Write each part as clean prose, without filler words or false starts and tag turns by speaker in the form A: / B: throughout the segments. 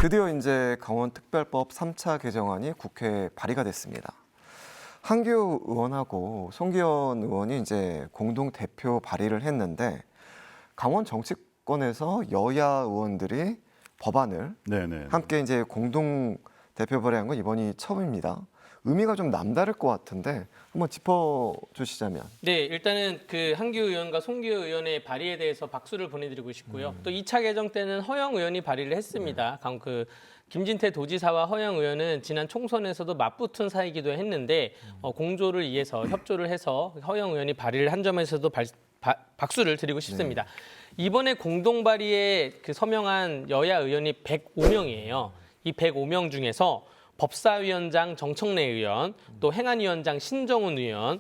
A: 드디어 이제 강원특별법 3차 개정안이 국회에 발의가 됐습니다. 한규 의원하고 송기현 의원이 이제 공동 대표 발의를 했는데 강원 정치권에서 여야 의원들이 법안을 함께 이제 공동 대표 발의한 건 이번이 처음입니다. 의미가 좀 남다를 것 같은데 한번 짚어주시자면.
B: 네, 일단은 그 한규 의원과 송기호 의원의 발의에 대해서 박수를 보내드리고 싶고요. 또 2차 개정 때는 허영 의원이 발의를 했습니다. 그 김진태 도지사와 허영 의원은 지난 총선에서도 맞붙은 사이기도 했는데 공조를 위해서 협조를 해서 허영 의원이 발의를 한 점에서도 박수를 드리고 싶습니다. 이번에 공동 발의에 그 서명한 여야 의원이 105명이에요. 이 105명 중에서 법사위원장 정청래 의원, 또 행안위원장 신정훈 의원,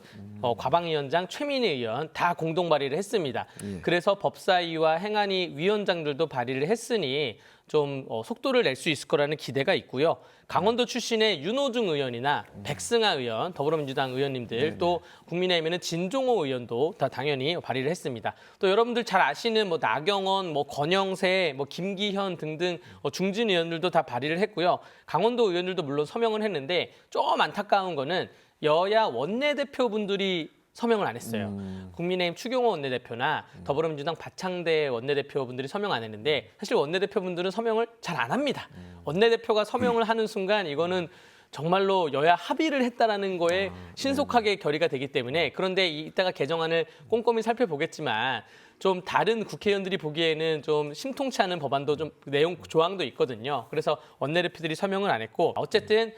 B: 과방위원장 최민희 의원 다 공동 발의를 했습니다. 그래서 법사위와 행안위 위원장들도 발의를 했으니 좀 속도를 낼 수 있을 거라는 기대가 있고요. 강원도 출신의 윤호중 의원이나 백승하 의원, 더불어민주당 의원님들, 또 국민의힘에는 진종호 의원도 다 당연히 발의를 했습니다. 또 여러분들 잘 아시는 뭐 나경원, 뭐 권영세, 뭐 김기현 등등 중진 의원들도 다 발의를 했고요. 강원도 의원들도 물론 서명을 했는데 좀 안타까운 거는 여야 원내대표분들이 서명을 안 했어요. 국민의힘 추경호 원내대표나 더불어민주당 박창대 원내대표분들이 서명 안 했는데 사실 원내대표분들은 서명을 잘 안 합니다. 원내대표가 서명을 하는 순간 이거는 정말로 여야 합의를 했다라는 거에 신속하게 결의가 되기 때문에 그런데 이따가 개정안을 꼼꼼히 살펴보겠지만 좀 다른 국회의원들이 보기에는 좀 심통치 않은 법안도 좀 내용 조항도 있거든요. 그래서 원내대표들이 서명을 안 했고 어쨌든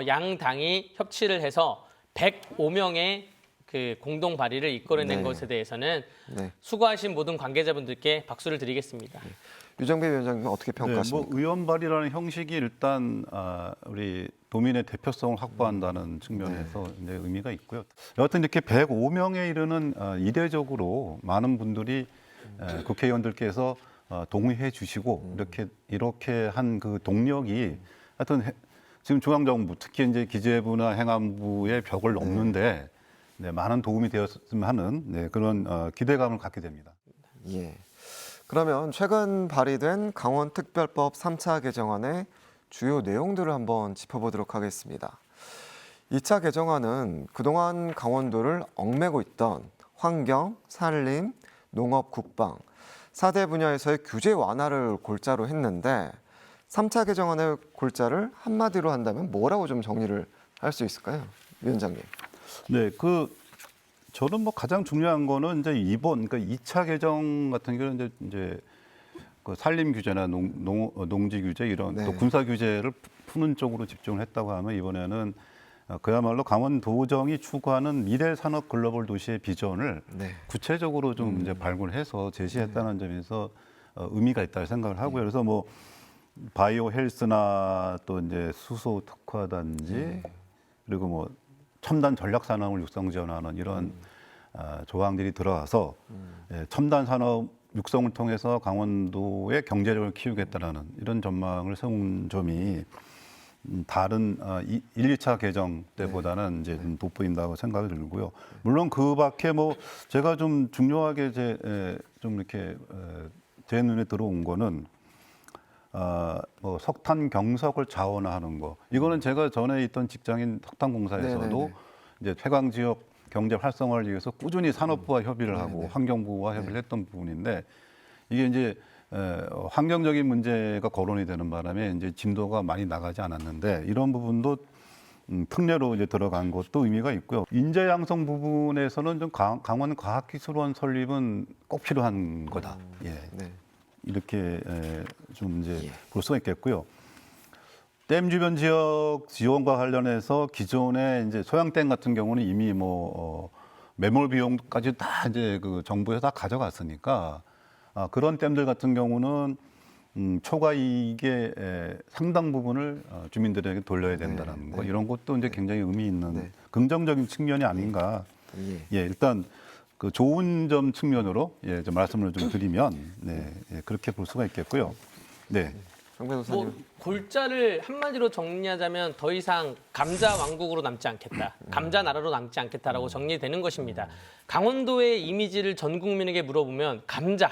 B: 양 당이 협치를 해서 105명의 그 공동 발의를 이끌어낸 것에 대해서는 수고하신 모든 관계자분들께 박수를 드리겠습니다.
A: 유정배 위원장님 어떻게 평가하십니까?
C: 뭐 의원 발의라는 형식이 일단 우리 도민의 대표성을 확보한다는 측면에서 이제 의미가 있고요. 여하튼 이렇게 105명에 이르는 이례적으로 많은 분들이 국회의원들께서 동의해 주시고 이렇게 한 그 동력이 하여튼 지금 중앙정부 특히 이제 기재부나 행안부의 벽을 넘는데 많은 도움이 되었으면 하는 그런 기대감을 갖게 됩니다.
A: 예. 그러면 최근 발의된 강원특별법 3차 개정안의 주요 내용들을 한번 짚어보도록 하겠습니다. 2차 개정안은 그동안 강원도를 얽매고 있던 환경, 산림, 농업, 국방 4대 분야에서의 규제 완화를 골자로 했는데 3차 개정안의 골자를 한마디로 한다면 뭐라고 좀 정리를 할 수 있을까요? 위원장님.
C: 네, 저는 뭐 가장 중요한 거는 이제 그러니까 2차 개정 같은 경우는 이제 그 산림 규제나 농지 규제 이런 또 군사 규제를 푸는 쪽으로 집중을 했다고 하면 이번에는 그야말로 강원도정이 추구하는 미래 산업 글로벌 도시의 비전을 구체적으로 좀 이제 발굴해서 제시했다는 점에서 의미가 있다고 생각을 하고요. 그래서 뭐 바이오 헬스나 또 이제 수소 특화 단지 그리고 뭐 첨단 전략 산업을 육성 지원하는 이런 조항들이 들어가서 첨단 산업 육성을 통해서 강원도의 경제력을 키우겠다라는 이런 전망을 세운 점이 다른 1, 2차 개정 때보다는 이제 좀 돋보인다고 생각이 들고요. 물론 그 밖에 뭐 제가 좀 중요하게 좀 이렇게 제 눈에 들어온 거는 뭐 석탄 경석을 자원화하는 거. 이거는 제가 전에 있던 직장인 석탄공사에서도 이제 폐광 지역 경제 활성화를 위해서 꾸준히 산업부와 협의를 하고 환경부와 협의를 했던 부분인데 이게 이제 환경적인 문제가 거론이 되는 바람에 이제 진도가 많이 나가지 않았는데 이런 부분도 특례로 이제 들어간 것도 의미가 있고요. 인재 양성 부분에서는 좀 강원 과학기술원 설립은 꼭 필요한 거다. 이렇게 좀 이제 볼 수가 있겠고요. 댐 주변 지역 지원과 관련해서 기존의 이제 소양댐 같은 경우는 이미 뭐 매몰 비용까지 다 이제 그 정부에서 다 가져갔으니까 그런 댐들 같은 경우는 초과 이익의 상당 부분을 주민들에게 돌려야 된다는 거 이런 것도 이제 굉장히 의미 있는 긍정적인 측면이 아닌가. 일단 그 좋은 점 측면으로 좀 말씀을 좀 드리면 그렇게 볼 수가 있겠고요.
B: 뭐 골자를 한마디로 정리하자면 더 이상 감자 왕국으로 남지 않겠다. 감자 나라로 남지 않겠다라고 정리되는 것입니다. 강원도의 이미지를 전 국민에게 물어보면 감자,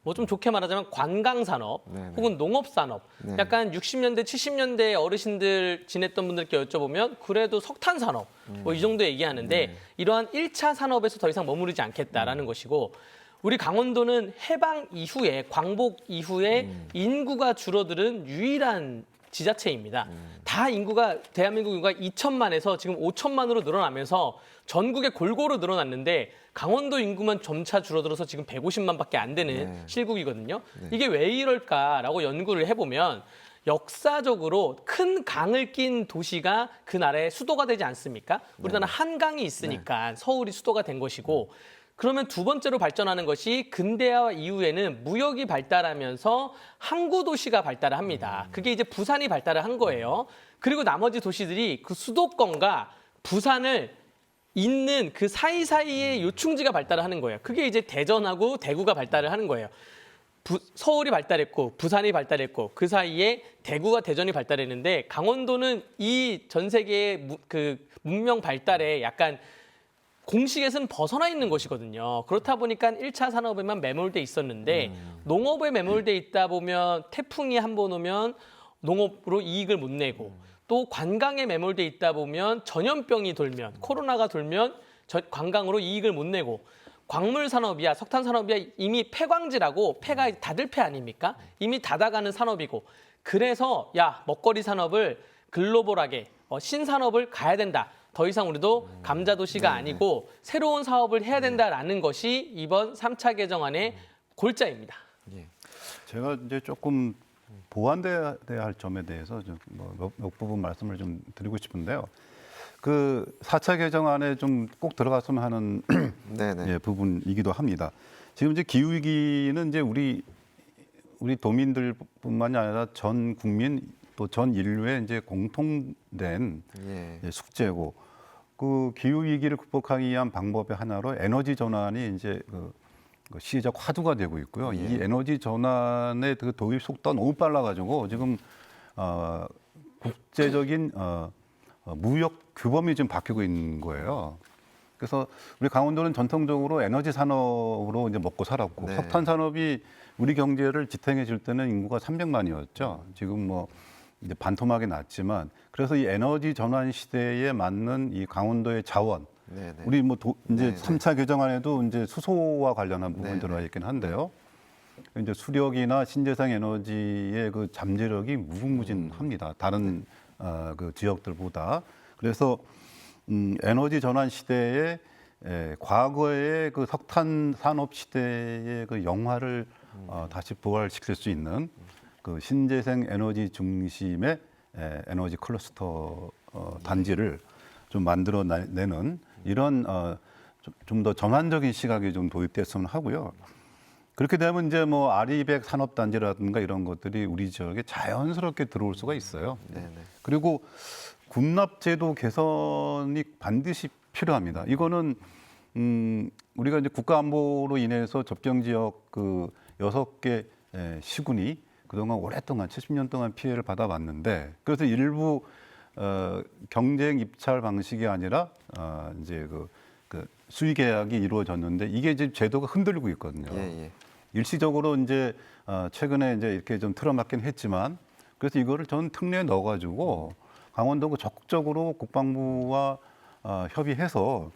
B: 뭐 좀 좋게 말하자면 관광산업
A: 네네.
B: 혹은 농업산업
A: 네.
B: 약간 60년대 70년대 어르신들 지냈던 분들께 여쭤보면 그래도 석탄산업 뭐 이 정도 얘기하는데 이러한 1차 산업에서 더 이상 머무르지 않겠다라는 것이고 우리 강원도는 해방 이후에 광복 이후에 인구가 줄어드는 유일한 지자체입니다. 다 인구가 대한민국 인구가 2천만에서 지금 5천만으로 늘어나면서 전국에 골고루 늘어났는데 강원도 인구만 점차 줄어들어서 지금 150만밖에 안 되는
A: 네.
B: 실국이거든요. 이게 왜 이럴까라고 연구를 해보면 역사적으로 큰 강을 낀 도시가 그 나라의 수도가 되지 않습니까? 우리나라 한강이 있으니까 서울이 수도가 된 것이고 그러면 두 번째로 발전하는 것이 근대화 이후에는 무역이 발달하면서 항구 도시가 발달을 합니다. 그게 이제 부산이 발달을 한 거예요. 그리고 나머지 도시들이 그 수도권과 부산을 잇는 그 사이사이에 요충지가 발달을 하는 거예요. 그게 이제 대전하고 대구가 발달을 하는 거예요. 서울이 발달했고 부산이 발달했고 그 사이에 대구가 대전이 발달했는데 강원도는 이 전 세계의 그 문명 발달에 약간 공식에서는 벗어나 있는 것이거든요. 그렇다 보니까 1차 산업에만 매몰돼 있었는데 농업에 매몰돼 있다 보면 태풍이 한 번 오면 농업으로 이익을 못 내고 또 관광에 매몰돼 있다 보면 전염병이 돌면 코로나가 돌면 관광으로 이익을 못 내고 광물 산업이야 석탄 산업이야 이미 폐광지라고 폐가 닫을 폐 아닙니까? 이미 닫아가는 산업이고 그래서 야 먹거리 산업을 글로벌하게 신산업을 가야 된다. 더 이상 우리도 감자도시가 아니고 새로운 사업을 해야 된다라는 것이 이번 3차 개정안의 골자입니다.
C: 제가 이제 조금 보완돼야 할 점에 대해서 몇 부분 말씀을 좀 드리고 싶은데요. 그 4차 개정안에 좀 꼭 들어갔으면 하는
A: 네네.
C: 예, 부분이기도 합니다. 지금 이제 기후 위기는 이제 우리 도민들뿐만이 아니라 전 국민 또 전 인류의 이제 공통된
A: 예.
C: 숙제고 그 기후 위기를 극복하기 위한 방법의 하나로 에너지 전환이 이제 그 시작 화두가 되고 있고요.
A: 예.
C: 이 에너지 전환의 그 도입 속도가 너무 빨라가지고 지금 국제적인 무역 규범이 지금 바뀌고 있는 거예요. 그래서 우리 강원도는 전통적으로 에너지 산업으로 이제 먹고 살았고
A: 네.
C: 석탄 산업이 우리 경제를 지탱해 줄 때는 인구가 300만이었죠. 지금 뭐 이제 반토막이 났지만 그래서 이 에너지 전환 시대에 맞는 이 강원도의 자원
A: 네네.
C: 우리 뭐 이제
A: 네네.
C: 3차 개정안에도 이제 수소와 관련한 부분이
A: 네네.
C: 들어가 있긴 한데요. 이제 수력이나 신재생 에너지의 그 잠재력이 무궁무진합니다. 다른 그 지역들보다. 그래서 에너지 전환 시대에 과거의 그 석탄 산업 시대의 그 영화를 다시 부활시킬 수 있는 그 신재생 에너지 중심의 에너지 클러스터 단지를 좀 만들어내는 이런 좀 더 전환적인 시각이 좀 도입됐으면 하고요. 그렇게 되면 이제 뭐 아리백 산업단지라든가 이런 것들이 우리 지역에 자연스럽게 들어올 수가 있어요.
A: 네네.
C: 그리고 군납제도 개선이 반드시 필요합니다. 이거는 우리가 이제 국가안보로 인해서 접경 지역 그 6개 시군이 그동안 오랫동안 70년 동안 피해를 받아왔는데 그래서 일부 경쟁 입찰 방식이 아니라 이제 그 수의 계약이 이루어졌는데 이게 이제 제도가 흔들리고 있거든요.
A: 예.
C: 일시적으로 이제 최근에 이제 이렇게 좀 틀어막긴 했지만 그래서 이거를 저는 특례에 넣어가지고 강원도가 적극적으로 국방부와 협의해서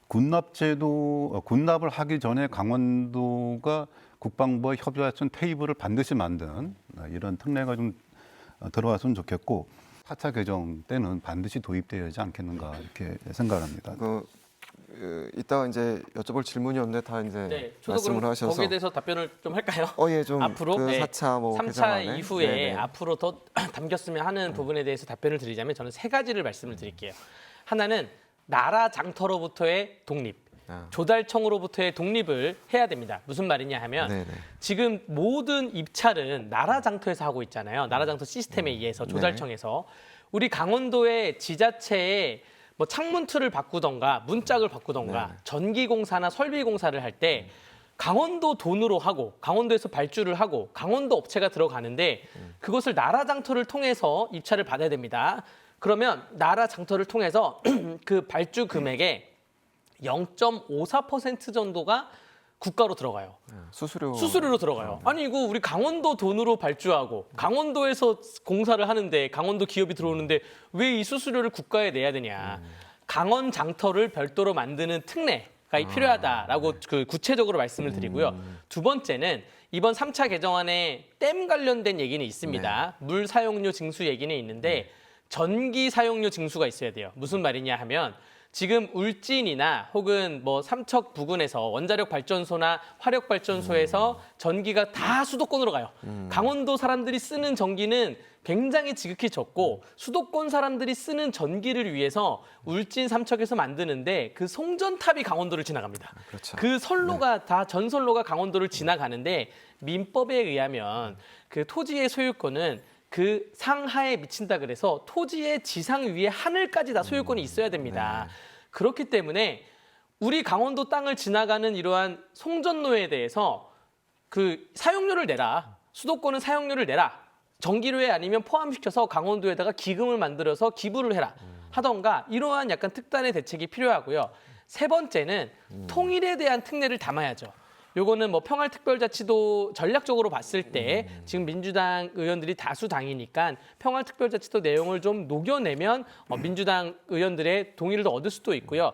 C: 군납을 하기 전에 강원도가 국방부와 협의할 수 있는 테이블을 반드시 만드는 이런 특례가 좀 들어왔으면 좋겠고 4차 개정 때는 반드시 도입되어야 하지 않겠는가 이렇게 생각합니다.
A: 이따가 이제 여쭤볼 질문이었는데 다 이제
B: 네, 저도
A: 말씀을
B: 그럼
A: 하셔서
B: 거기에 대해서 답변을 좀 할까요?
A: 예, 좀
B: 앞으로
A: 그
B: 네,
A: 4차 뭐
B: 3차
A: 개정안에.
B: 이후에
A: 네네.
B: 앞으로 더 담겼으면 하는 부분에 대해서 답변을 드리자면 저는 세 가지를 말씀을 드릴게요. 하나는 나라 장터로부터의 독립, 조달청으로부터의 독립을 해야 됩니다. 무슨 말이냐 하면
A: 네네.
B: 지금 모든 입찰은 나라 장터에서 하고 있잖아요. 나라 장터 시스템에 의해서 조달청에서 우리 강원도의 지자체에 뭐 창문 틀을 바꾸던가 문짝을 바꾸던가
A: 네.
B: 전기공사나 설비공사를 할 때 강원도 돈으로 하고 강원도에서 발주를 하고 강원도 업체가 들어가는데 그것을 나라 장터를 통해서 입찰을 받아야 됩니다. 그러면 나라 장터를 통해서 그 발주 금액의 0.54% 정도가 국가로 들어가요.
A: 수수료로
B: 들어가요. 아니 이거 우리 강원도 돈으로 발주하고 강원도에서 공사를 하는데 강원도 기업이 들어오는데 왜 이 수수료를 국가에 내야 되냐. 강원 장터를 별도로 만드는 특례가 필요하다라고 그 구체적으로 말씀을 드리고요. 두 번째는 이번 3차 개정안에 댐 관련된 얘기는 있습니다. 물 사용료 징수 얘기는 있는데 전기 사용료 징수가 있어야 돼요. 무슨 말이냐 하면 지금 울진이나 혹은 뭐 삼척 부근에서 원자력 발전소나 화력 발전소에서 전기가 다 수도권으로 가요. 강원도 사람들이 쓰는 전기는 굉장히 지극히 적고 수도권 사람들이 쓰는 전기를 위해서 울진 삼척에서 만드는데 그 송전탑이 강원도를 지나갑니다.
A: 그렇죠.
B: 그 선로가 다 전선로가 강원도를 지나가는데 민법에 의하면 그 토지의 소유권은 그 상하에 미친다 그래서 토지의 지상 위에 하늘까지 다 소유권이 있어야 됩니다. 그렇기 때문에 우리 강원도 땅을 지나가는 이러한 송전로에 대해서 그 사용료를 내라. 수도권은 사용료를 내라. 전기료에 아니면 포함시켜서 강원도에다가 기금을 만들어서 기부를 해라. 하던가 이러한 약간 특단의 대책이 필요하고요. 세 번째는 통일에 대한 특례를 담아야죠. 요거는 뭐 평화특별자치도 전략적으로 봤을 때 지금 민주당 의원들이 다수당이니까 평화특별자치도 내용을 좀 녹여내면 민주당 의원들의 동의를 얻을 수도 있고요.